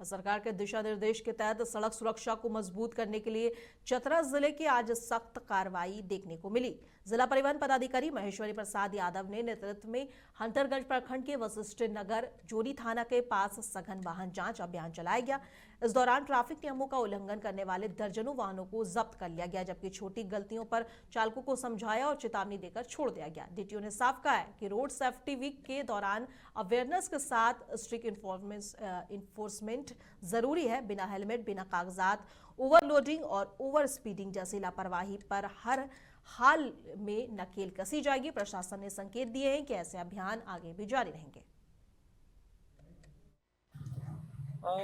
सरकार के दिशा निर्देश के तहत सड़क सुरक्षा को मजबूत करने के लिए चतरा जिले की आज सख्त कार्रवाई देखने को मिली। जिला परिवहन पदाधिकारी महेश्वरी प्रसाद यादव ने नेतृत्व में हंटरगंज प्रखंड के वशिष्ठ नगर जोरी थाना के पास सघन वाहन जांच अभियान चलाया गया। इस दौरान ट्रैफिक नियमों का उल्लंघन करने वाले दर्जनों वाहनों को जब्त कर लिया गया, जबकि छोटी गलतियों पर चालकों को समझाया और चेतावनी देकर छोड़ दिया गया। डीटीओ ने साफ कहा है कि रोड सेफ्टी वीक के दौरान अवेयरनेस के साथ स्ट्रिक्ट इन्फोर्समेंट जरूरी है। बिना हेलमेट, बिना कागजात, ओवरलोडिंग और ओवर स्पीडिंग जैसी लापरवाही पर हर हाल में नकेल कसी जाएगी। प्रशासन ने संकेत दिए हैं कि ऐसे अभियान आगे भी जारी रहेंगे।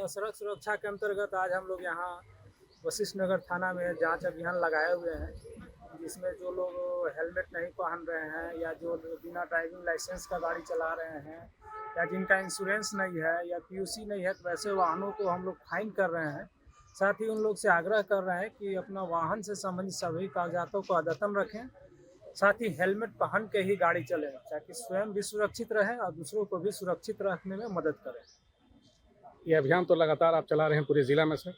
सड़क सुरक्षा के अंतर्गत आज हम लोग यहाँ वशिष्ठ नगर थाना में जांच अभियान लगाए हुए हैं, जिसमें जो लोग हेलमेट नहीं पहन रहे हैं या जो बिना ड्राइविंग लाइसेंस का गाड़ी चला रहे हैं या जिनका इंश्योरेंस नहीं है या पीयूसी नहीं है, तो वैसे वाहनों को हम लोग फाइन कर रहे हैं। साथ ही उन लोग से आग्रह कर रहे हैं कि अपना वाहन से संबंधित सभी कागजातों को अद्यतन रखें, साथ ही हेलमेट पहन के ही गाड़ी चलें, ताकि स्वयं भी सुरक्षित रहें और दूसरों को भी सुरक्षित रखने में मदद करें। ये अभियान तो लगातार आप चला रहे हैं पूरे जिला में सर?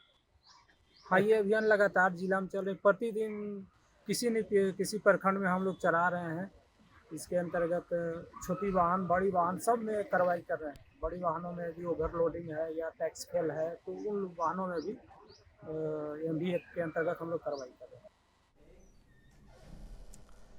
हाँ, ये अभियान लगातार जिला में चल रहे, प्रतिदिन किसी न किसी प्रखंड में हम लोग चला रहे हैं। इसके अंतर्गत छोटी वाहन, बड़ी वाहन सब में कार्रवाई कर रहे हैं। बड़ी वाहनों में भी ओवरलोडिंग है या टैक्स फेल है, तो उन वाहनों में भी MV एक्ट के अंतर्गत हम लोग कार्रवाई कर रहे हैं।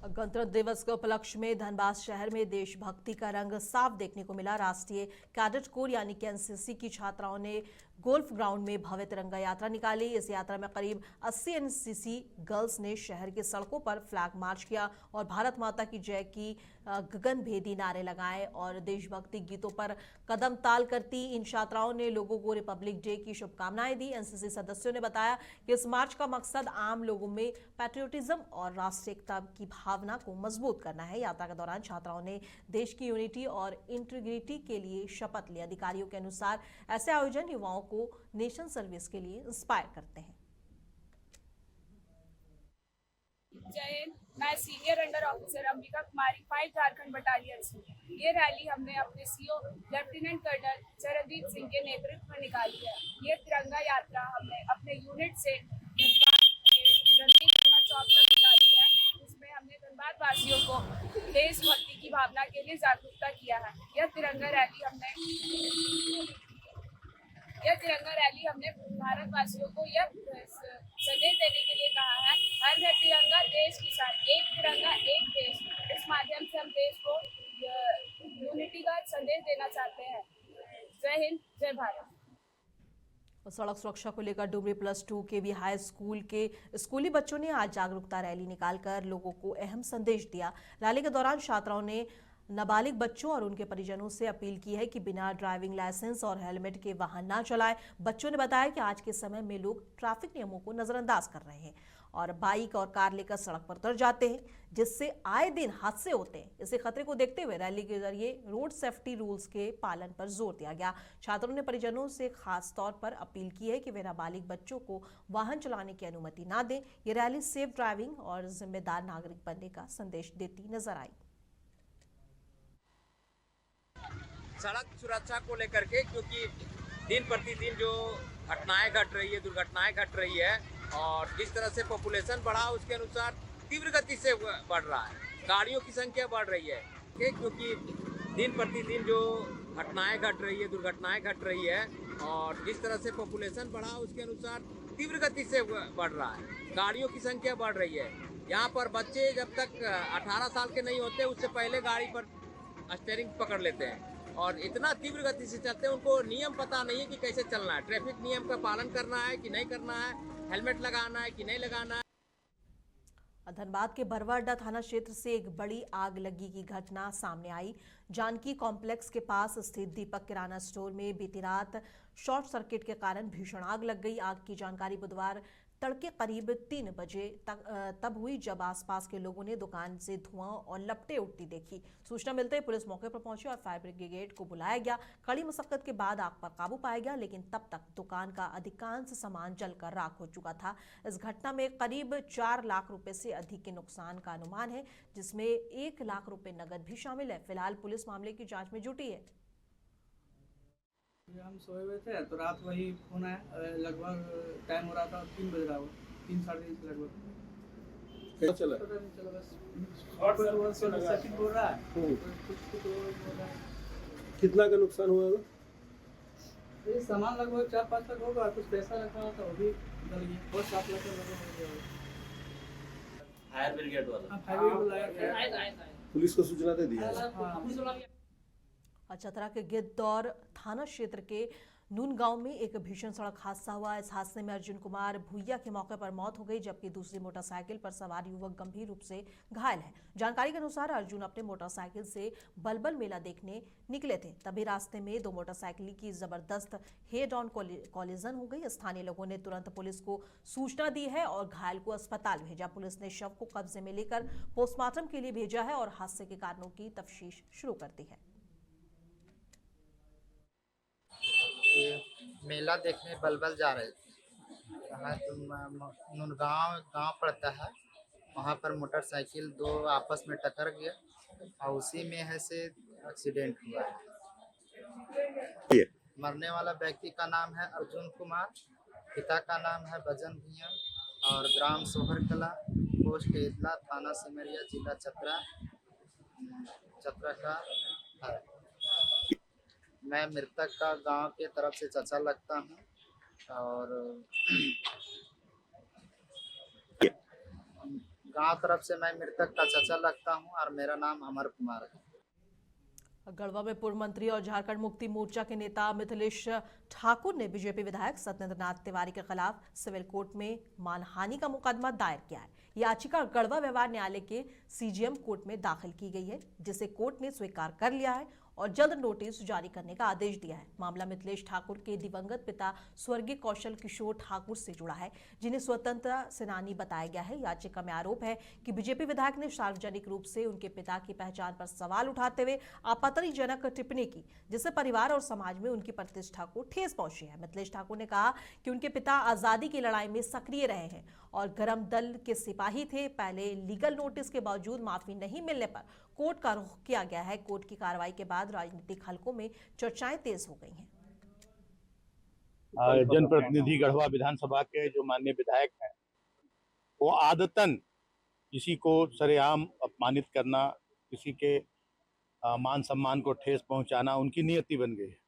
गणतंत्र दिवस के उपलक्ष्य में धनबाद शहर में देशभक्ति का रंग साफ देखने को मिला। राष्ट्रीय कैडेट कोर यानी कि NCC की छात्राओं ने गोल्फ ग्राउंड में भव्य तिरंगा यात्रा निकाली। इस यात्रा में करीब 80 NCC गर्ल्स ने शहर की सड़कों पर फ्लैग मार्च किया और भारत माता की जय की गगनभेदी नारे लगाए और देशभक्ति गीतों पर कदम ताल करती इन छात्राओं ने लोगों को रिपब्लिक डे की शुभकामनाएं दी। NCC सदस्यों ने बताया कि इस मार्च का मकसद आम लोगों में पैट्रियोटिज्म और राष्ट्रीय एकता की भावना को मजबूत करना है। यात्रा के दौरान छात्राओं ने देश की यूनिटी और इंटीग्रिटी के लिए शपथ ली। अधिकारियों के अनुसार ऐसे आयोजन युवाओं को नेशन सर्विस के लिए इंस्पायर करते हैं। जय हिंद। मैं senior under officer Ambika Kumari 5 Jharkhand battalion से। ये रैली हमने अपने CO lieutenant colonel Charandeep Singh के नेतृत्व में निकाली है। ये तिरंगा यात्रा हमने अपने यूनिट से रणदीप चौक तक निकाली है। इसमें हमने धनबाद वासियों को देशभक्ति की भावना के लिए जागरूकता किया है। यह तिरंगा रैली हमने भारतवासियों को यह संदेश देने के लिए कहा है, हर घर तिरंगा देश की शान, एक तिरंगा एक देश। इस माध्यम से हम देश को यूनिटी का संदेश देना चाहते हैं। जय हिंद, जय भारत। सड़क सुरक्षा को लेकर डुमरी +2 के भी हाई स्कूल के स्कूली बच्चों ने आज जागरूकता रैली निकालकर लोगों को अहम संदेश दिया। रैली के दौरान छात्राओं ने नाबालिग बच्चों और उनके परिजनों से अपील की है कि बिना ड्राइविंग लाइसेंस और हेलमेट के वाहन ना चलाएं। बच्चों ने बताया कि आज के समय में लोग ट्रैफिक नियमों को नजरअंदाज कर रहे हैं और बाइक और कार लेकर सड़क पर उतर जाते हैं, जिससे आए दिन हादसे होते हैं। इसी खतरे को देखते हुए रैली के जरिए रोड सेफ्टी रूल्स के पालन पर जोर दिया गया। छात्रों ने परिजनों से खास तौर पर अपील की है कि वे नाबालिग बच्चों को वाहन चलाने की अनुमति ना दें। ये रैली सेफ ड्राइविंग और जिम्मेदार नागरिक बनने का संदेश देती नजर आई। सड़क सुरक्षा को लेकर के, क्योंकि दिन प्रतिदिन जो घटनाएं घट रही है, दुर्घटनाएं घट रही है और जिस तरह से पॉपुलेशन बढ़ा उसके अनुसार तीव्र गति से बढ़ रहा है, गाड़ियों की संख्या बढ़ रही है। क्योंकि दिन प्रतिदिन जो घटनाएं घट रही है, दुर्घटनाएं घट रही है और जिस तरह से पॉपुलेशन बढ़ा उसके अनुसार तीव्र गति से बढ़ रहा है, गाड़ियों की संख्या बढ़ रही है। यहाँ पर बच्चे जब तक 18 साल के नहीं होते उससे पहले गाड़ी पर स्टीयरिंग पकड़ लेते हैं और इतना तीव्र गति से चलते हैं, उनको नियम पता नहीं है कि कैसे चलना है, ट्रैफिक नियम का पालन करना है कि नहीं करना है, हेलमेट लगाना है कि नहीं लगाना है। धनबाद के बरवाडा थाना क्षेत्र से एक बड़ी आग लगी की घटना सामने आई। जानकी कॉम्प्लेक्स के पास स्थित दीपक किराना स्टोर में बीती रात शॉर्ट सर्किट के कारण भीषण आग लग गई। आग की जानकारी बुधवार तड़के करीब 3 बजे तब हुई, जब आसपास के लोगों ने दुकान से धुआं और लपटें उठती देखी। सूचना मिलते ही पुलिस मौके पर पहुंची और फायर ब्रिगेड को बुलाया गया। कड़ी मशक्कत के बाद आग पर काबू पाया गया, लेकिन तब तक दुकान का अधिकांश सामान जलकर राख हो चुका था। इस घटना में करीब 4 लाख रुपए से अधिक के नुकसान का अनुमान है, जिसमें 1 लाख रुपए नकद भी शामिल है। फिलहाल पुलिस मामले की जाँच में जुटी है। हम सोए हुए थे तो रात वही फोन आया, लगभग टाइम हो रहा था 3 बज रहा हुआ, 3 साढ़े 3 लगभग। क्या चला? पता नहीं चला, बस सर्किट बोल रहा है, कुछ बोल रहा है। कितना का नुकसान हुआ था? ये सामान लगभग 4-5 लाख होगा, कुछ पैसा रखा हुआ था वो भी जल गया, और 7 लाख का लगभग हो गया। फायर ब्रिगेड वाला हाँ, फायर ब्रिगेड लाया। पुलिस को सूचना दे दी है? हाँ। चतरा के गिद्धौर थाना क्षेत्र के नून गांव में एक भीषण सड़क हादसा हुआ। इस हादसे में अर्जुन कुमार भुइया की मौके पर मौत हो गई, जबकि दूसरी मोटरसाइकिल पर सवार युवक गंभीर रूप से घायल है। जानकारी के अनुसार अर्जुन अपने मोटरसाइकिल से बलबल मेला देखने निकले थे, तभी रास्ते में दो मोटरसाइकिल की जबरदस्त हेड ऑन कॉलिजन हो गई। स्थानीय लोगों ने तुरंत पुलिस को सूचना दी है और घायल को अस्पताल भेजा। पुलिस ने शव को कब्जे में लेकर पोस्टमार्टम के लिए भेजा है और हादसे के कारणों की तफ्तीश शुरू कर दी है। मेला देखने बलबल जा रहे थे। यहाँ गांव पड़ता है, वहाँ पर मोटरसाइकिल दो आपस में टकरा गया और उसी में है से एक्सीडेंट हुआ है। मरने वाला व्यक्ति का नाम है अर्जुन कुमार, पिता का नाम है बजन भुइया और ग्राम सोहर कला, पोस्ट एदला, थाना सिमरिया, जिला चतरा का है। मैं मृतक का गांव के तरफ से चाचा लगता हूं और गांव तरफ से मैं मृतक का चाचा लगता हूं और मेरा नाम अमर कुमार है। गढ़वा में पूर्व मंत्री और झारखंड मुक्ति मोर्चा के नेता मिथिलेश ठाकुर ने बीजेपी विधायक सत्येंद्र नाथ तिवारी के खिलाफ सिविल कोर्ट में मानहानि का मुकदमा दायर किया है। याचिका गढ़वा व्यवहार न्यायालय के सीजीएम कोर्ट में दाखिल की गई है, जिसे कोर्ट ने स्वीकार कर लिया है और जल्द नोटिस जारी करने का आदेश दिया है। मामला मिथिलेश ठाकुर के दिवंगत पिता स्वर्गीय कौशल किशोर ठाकुर से जुड़ा है, जिन्हें स्वतंत्रता सेनानी बताया गया है। याचिका में आरोप है कि बीजेपी विधायक ने सार्वजनिक रूप से उनके पिता की पहचान पर सवाल उठाते हुए आपत्तिजनक टिप्पणी की, जिससे परिवार और समाज में उनकी प्रतिष्ठा को ठेस पहुंची है। मिथिलेश ठाकुर ने कहा कि उनके पिता आजादी की लड़ाई में सक्रिय रहे हैं और गरम दल के सिपाही थे। पहले लीगल नोटिस के बावजूद माफी नहीं मिलने पर कोर्ट का रुख किया गया है। कोर्ट की कार्रवाई के बाद राजनीतिक हलकों में चर्चाएं तेज हो गई हैं। जनप्रतिनिधि गढ़वा विधानसभा के जो माननीय विधायक हैं, वो आदतन किसी को सरेआम अपमानित करना, किसी के मान सम्मान को ठेस पहुंचाना उनकी नियति बन गई है।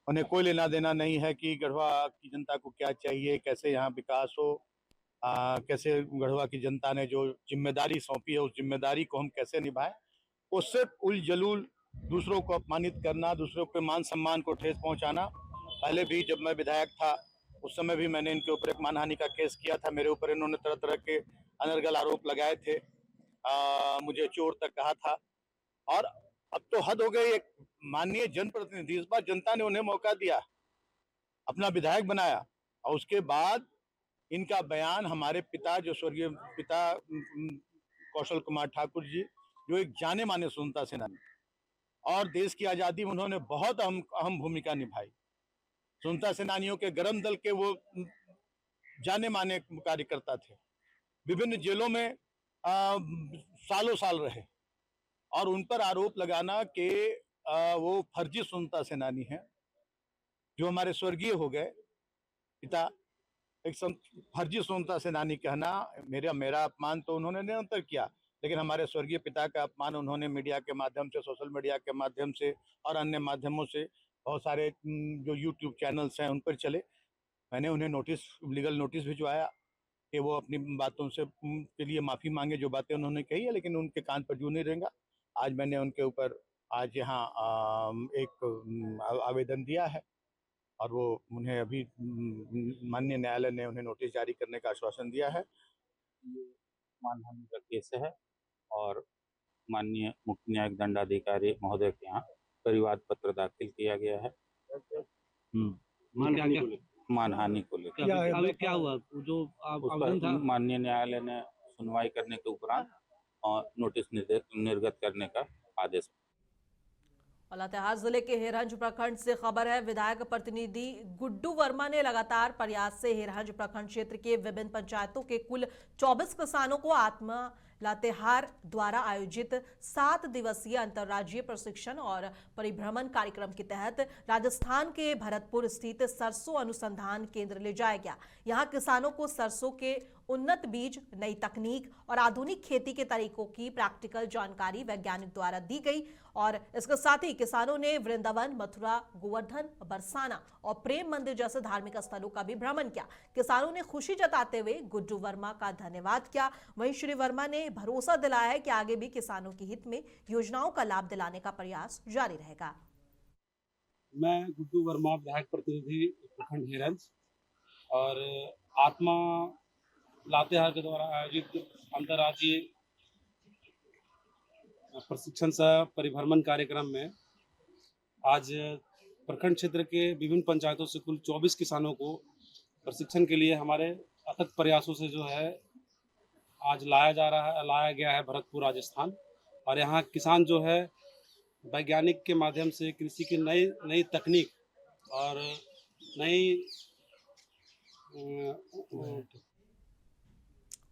उन्हें कोई लेना देना नहीं है कि गढ़वा की जनता को क्या चाहिए, कैसे यहाँ विकास हो, कैसे गढ़वा की जनता ने जो जिम्मेदारी सौंपी है उस जिम्मेदारी को हम कैसे निभाएं। वो सिर्फ उल जलूल दूसरों को अपमानित करना, दूसरों के मान सम्मान को ठेस पहुंचाना। पहले भी जब मैं विधायक था उस समय भी मैंने इनके ऊपर एक मानहानि का केस किया था। मेरे ऊपर इन्होंने तरह तरह के अनर्गल आरोप लगाए थे, मुझे चोर तक कहा था। और अब तो हद हो गई। एक माननीय जनप्रतिनिधि, इस बार जनता ने उन्हें मौका दिया, अपना विधायक बनाया और उसके बाद इनका बयान हमारे पिता, जो स्वर्गीय पिता कौशल कुमार ठाकुर जी, जो एक जाने माने स्वतंत्रता सेनानी और देश की आजादी में उन्होंने बहुत अहम भूमिका निभाई। स्वतंत्रता सेनानियों के गरम दल के वो जाने माने कार्यकर्ता थे, विभिन्न जेलों में सालों साल रहे और उन पर आरोप लगाना कि वो फर्जी स्वतंत्रता सेनानी हैं। जो हमारे स्वर्गीय हो गए पिता, एक फर्जी स्वतंत्रता सेनानी कहना, मेरा अपमान तो उन्होंने निरंतर किया, लेकिन हमारे स्वर्गीय पिता का अपमान उन्होंने मीडिया के माध्यम से, सोशल मीडिया के माध्यम से और अन्य माध्यमों से, बहुत सारे जो यूट्यूब चैनल्स हैं उन पर चले। मैंने उन्हें लीगल नोटिस भिजवाया कि वो अपनी बातों से के लिए माफ़ी मांगे, जो बातें उन्होंने कही है, लेकिन उनके कान पर जू नहीं रहेगा। आज मैंने उनके ऊपर आज यहाँ एक आवेदन दिया है और वो उन्हें अभी माननीय न्यायालय ने उन्हें नोटिस जारी करने का आश्वासन दिया है। ये मानहानि का केस है और माननीय मुख्य न्यायिक दंडाधिकारी महोदय के यहाँ परिवाद पत्र दाखिल किया गया है मानहानि को लेकर। क्या हुआ जो आवेदन था? माननीय न्यायालय ने सुनवाई करने के उपरांत और नोटिस निर्गत करने का आदेश। लातेहार जिले के हिरहंज प्रखंड से खबर है। विधायक प्रतिनिधि गुड्डू वर्मा ने लगातार प्रयास से हिरहंज प्रखंड क्षेत्र के विभिन्न पंचायतों के कुल 24 किसानों को आत्मा लातेहार द्वारा आयोजित 7 दिवसीय अंतर्राज्यीय प्रशिक्षण और परिभ्रमण कार्यक्रम के तहत राजस्थान के भरतपुर स्थित सरसों अनुसंधान केंद्र ले जाया गया। यहां किसानों को सरसों के उन्नत बीज, नई तकनीक और आधुनिक खेती के तरीकों की प्रैक्टिकल जानकारी वैज्ञानिक द्वारा दी गई और इसके साथ ही किसानों ने वृंदावन, मथुरा, गोवर्धन, बरसाना और प्रेम मंदिर जैसे धार्मिक स्थलों का भी भ्रमण किया। किसानों ने खुशी जताते हुए गुड्डू वर्मा का धन्यवाद किया। वहीं श्री वर्मा ने भरोसा दिलाया है कि आगे भी किसानों के हित में योजनाओं का लाभ दिलाने का प्रयास जारी रहेगा। मैं गुड्डू वर्मा, विधायक प्रतिनिधि प्रखंड हेरंज, और आत्मा लातेहार के द्वारा आयोजित अंतर्राज्यीय प्रशिक्षण सह परिभ्रमण कार्यक्रम में आज प्रखंड क्षेत्र के विभिन्न पंचायतों से कुल 24 किसानों को प्रशिक्षण के लिए हमारे अथक प्रयासों से जो है आज लाया गया है भरतपुर राजस्थान। और यहाँ किसान जो है वैज्ञानिक के माध्यम से कृषि की नई तकनीक और नई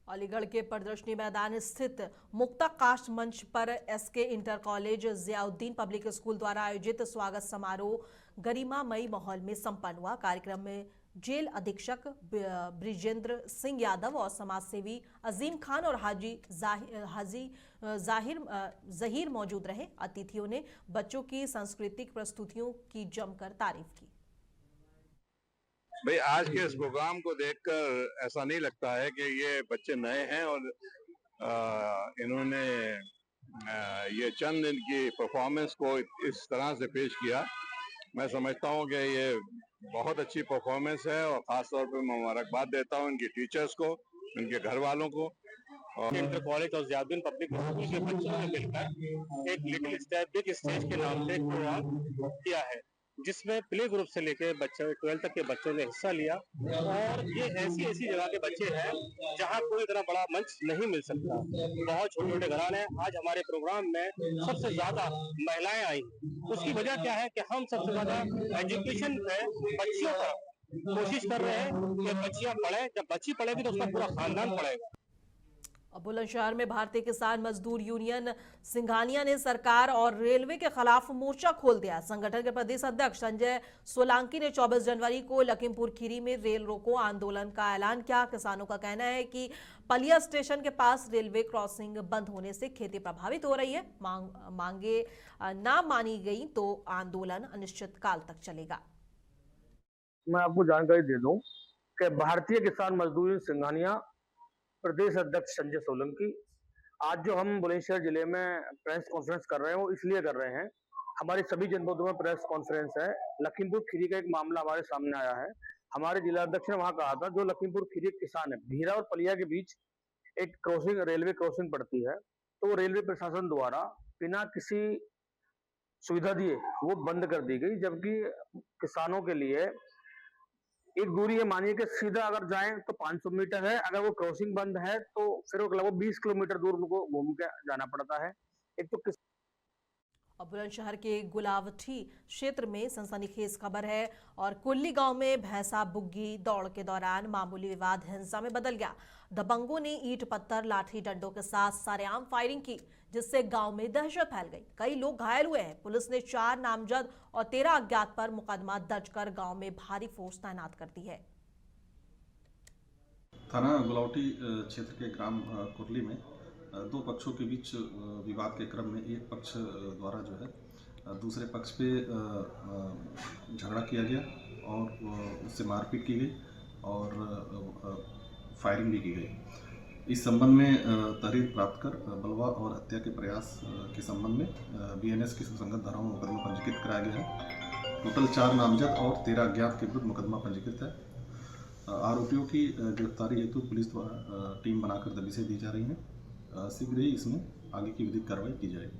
अलीगढ़ के प्रदर्शनी मैदान स्थित मुक्ताकाश मंच पर SK inter college Ziauddin public school द्वारा आयोजित स्वागत समारोह गरिमामयी माहौल में संपन्न हुआ। कार्यक्रम में जेल अधीक्षक ब्रिजेंद्र सिंह यादव और समाजसेवी अजीम खान और हाजी जहीर मौजूद रहे। अतिथियों ने बच्चों की सांस्कृतिक प्रस्तुतियों की जमकर तारीफ की। भाई आज के इस प्रोग्राम को देखकर ऐसा नहीं लगता है कि ये बच्चे नए हैं और इन्होंने ये चंद इनकी परफॉर्मेंस को इस तरह से पेश किया। मैं समझता हूँ कि ये बहुत अच्छी परफॉर्मेंस है और ख़ास तौर पे मैं मुबारकबाद देता हूँ इनके टीचर्स को, इनके घर वालों को। और इंटर कॉलेज और जियाउद्दीन पब्लिक स्कूल के बच्चों ने मिलकर एक लिटिल स्टेप बिग स्टेज के नाम से प्रोग्राम किया है, जिसमें प्ले ग्रुप से लेकर बच्चे 12 तक के बच्चों ने हिस्सा लिया। और ये ऐसी जगह के बच्चे हैं जहां कोई इतना बड़ा मंच नहीं मिल सकता। बहुत छोटे घराने हैं। आज हमारे प्रोग्राम में सबसे ज्यादा महिलाएं आई। उसकी वजह क्या है कि हम सबसे ज्यादा एजुकेशन पे बच्चियों का कोशिश कर रहे हैं कि बच्चियां पढ़े। जब बच्ची पढ़ेगी तो उसका पूरा खानदान पढ़ेगा। बुलंदशहर में भारतीय किसान मजदूर यूनियन सिंघानिया ने सरकार और रेलवे के खिलाफ मोर्चा खोल दिया। संगठन के प्रदेश अध्यक्ष संजय सोलंकी ने 24 जनवरी को लखीमपुर खीरी में रेल रोको आंदोलन का ऐलान किया। किसानों का कहना है कि पलिया स्टेशन के पास रेलवे क्रॉसिंग बंद होने से खेती प्रभावित हो रही है। मांगे ना मानी गई तो आंदोलन अनिश्चित काल तक चलेगा। मैं आपको जानकारी दे दूं कि भारतीय किसान मजदूर यूनियन सिंघानिया प्रदेश अध्यक्ष संजय सोलंकी आज जो हम बुलंदशहर जिले में प्रेस कॉन्फ्रेंस कर रहे हैं वो इसलिए कर रहे हैं। हमारी सभी जनपदों में प्रेस कॉन्फ्रेंस है। लखीमपुर खीरी का एक मामला हमारे सामने आया है। हमारे जिला अध्यक्ष ने वहां कहा था जो लखीमपुर खीरी किसान है, भीरा और पलिया के बीच एक क्रॉसिंग रेलवे क्रॉसिंग पड़ती है, तो रेलवे प्रशासन द्वारा बिना किसी सुविधा दिए वो बंद कर दी गई। जबकि किसानों के लिए एक दूरी है, मानिए कि सीधा अगर जाएं तो 500 मीटर है, अगर वो क्रॉसिंग बंद है तो फिर वो लगभग 20 किलोमीटर दूर उनको घूम के जाना पड़ता है। एक तो बुलंदशहर के गुलावठी क्षेत्र में सनसनीखेज खबर है और कुल्ली गांव में भैंसा बुग्गी दौड़ के दौरान मामूली विवाद हिंसा में बदल गया। दबंगों ने ईंट पत्थर लाठी डंडों के साथ सरेआम फायरिंग की, जिससे गांव में दहशत फैल गई। कई लोग घायल हुए हैं। पुलिस ने 4 नामजद और 13 अज्ञात पर मुकदमा दर्ज कर गांव में भारी फोर्स तैनात कर दी है। थाना गुलावटी क्षेत्र के ग्राम कुरली में 2 पक्षों के बीच विवाद के क्रम में एक पक्ष द्वारा जो है दूसरे पक्ष पे झगड़ा किया गया और उससे मारपीट की गई और फायरिंग भी की गई। इस संबंध में तहरीर प्राप्त कर बलवा और हत्या के प्रयास के संबंध में BNS की सुसंगत धाराओं में मुकदमा पंजीकृत कराया गया है। टोटल 4 नामजद और 13 अज्ञात के विरुद्ध मुकदमा पंजीकृत है। आरोपियों की गिरफ्तारी हेतु पुलिस द्वारा टीम बनाकर दबिशें दी जा रही हैं। शीघ्र ही इसमें आगे की विधिक कार्रवाई की जाएगी।